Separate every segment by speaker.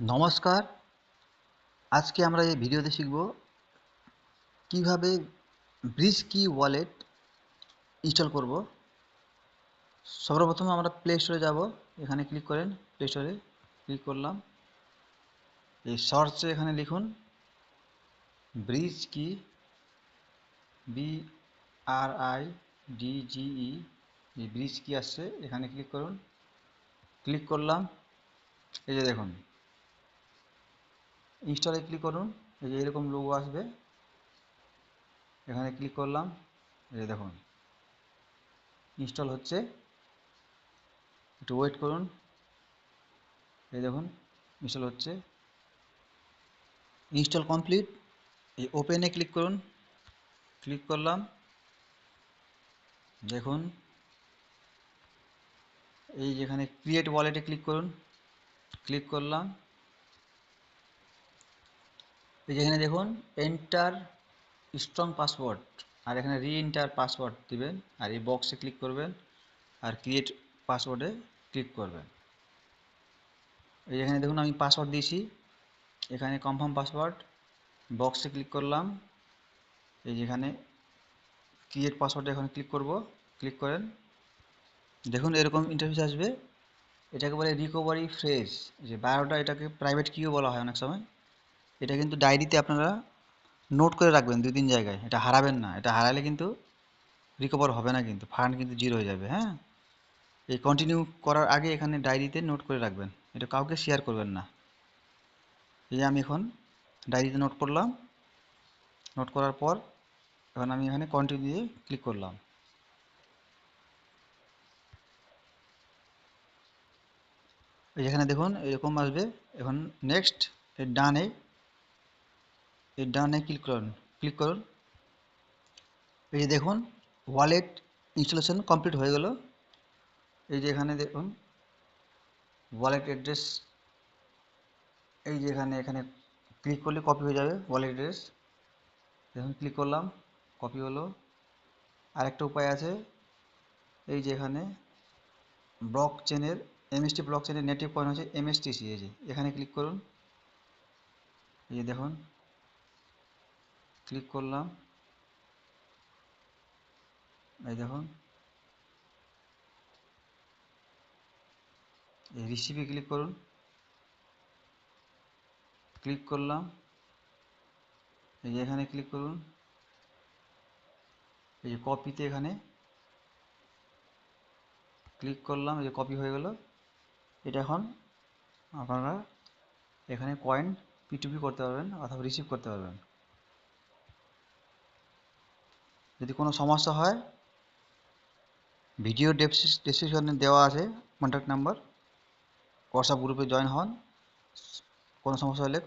Speaker 1: নমস্কার। আজকে আমরা এই ভিডিওতে শিখব কিভাবে ব্রিজকি ওয়ালেট ইনস্টল করব। সর্বপ্রথম আমরা প্লে স্টোরে যাব। এখানে ক্লিক করেন, প্লে স্টোরে ক্লিক করলাম। এই সার্চে এখানে লিখুন ব্রিজকি, BRIDGE, এই ব্রিজকি আসছে, এখানে ক্লিক করুন। ক্লিক করলাম, এই যে দেখুন ইনস্টলে ক্লিক করুন। এই যে এরকম লোগো আসবে, এখানে ক্লিক করলাম। এই যে দেখুন ইনস্টল হচ্ছে, একটু ওয়েট করুন। এই দেখুন ইনস্টল হচ্ছে। Install complete. এই ওপেনে ক্লিক করুন। ক্লিক করলাম, দেখুন এই যেখানে ক্রিয়েট ওয়ালেটে ক্লিক করুন। ক্লিক করলাম, এই যেখানে দেখুন এন্টার স্ট্রং পাসওয়ার্ড, আর এখানে রি এন্টার পাসওয়ার্ড দিবেন, আর এই বক্সে ক্লিক করবেন আর ক্রিয়েট পাসওয়ার্ডে ক্লিক করবেন। এই যেখানে দেখুন আমি পাসওয়ার্ড দিয়েছি, এখানে কনফার্ম পাসওয়ার্ড, বক্সে ক্লিক করলাম। এই যেখানে ক্রিয়েট পাসওয়ার্ডে এখন ক্লিক করব। ক্লিক করেন, দেখুন এরকম ইন্টারফেস আসবে। এটাকে বলে রিকভারি ফ্রেজ, যে বায়োটা, এটাকে প্রাইভেট কিও বলা হয় অনেক সময়। এটা কিন্তু ডায়েরিতে আপনারা নোট করে রাখবেন 2-3 জায়গায়, এটা হারাবেন না। এটা হারালে কিন্তু রিকভার হবে না, কিন্তু ফান্ড কিন্তু জিরো হয়ে যাবে। হ্যাঁ, এই কন্টিনিউ করার আগে এখানে ডায়েরিতে নোট করে রাখবেন, এটা কাউকে শেয়ার করবেন না। এই যে আমি এখন ডায়েরিতে নোট করলাম। নোট করার পর এখন আমি এখানে কন্টিনিউ দিয়ে ক্লিক করলাম। এই যেখানে দেখুন এরকম আসবে। এখন নেক্সট, এর ডানে ক্লিক করুন। ক্লিক করুন, এই যে দেখুন ওয়ালেট ইনস্টলেশন কমপ্লিট হয়ে গেল। এই যে এখানে দেখুন ওয়ালেট অ্যাড্রেস, এই যে এখানে ক্লিক করলে কপি হয়ে যাবে ওয়ালেট অ্যাড্রেস। দেখুন ক্লিক করলাম, কপি হলো। আরেকটা উপায় আছে, এই যে এখানে ব্লক চেনের, MST ব্লক চেনের নেটিভ কয়েন হচ্ছে MSTC। এই যে এখানে ক্লিক করুন, এই যে দেখুন ক্লিক করলাম, এই দেখুন এই রিসিভে ক্লিক করুন। ক্লিক করলাম, এই যে এখানে ক্লিক করুন, এই যে কপিতে এখানে ক্লিক করলাম, এই যে কপি হয়ে গেল। এটা এখন আপনারা এখানে কয়েন P2P করতে পারবেন অথবা রিসিভ করতে পারবেন। যদি কোনো সমস্যা হয়, ভিডিও ডেসক্রিপশনে দেওয়া আছে কন্ট্যাক্ট নাম্বার, হোয়াটসঅ্যাপ গ্রুপে জয়েন হন। কোনো সমস্যা হলে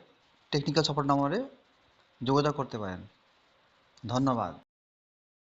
Speaker 1: টেকনিক্যাল সাপোর্ট নম্বরে যোগাযোগ করতে পারেন। ধন্যবাদ।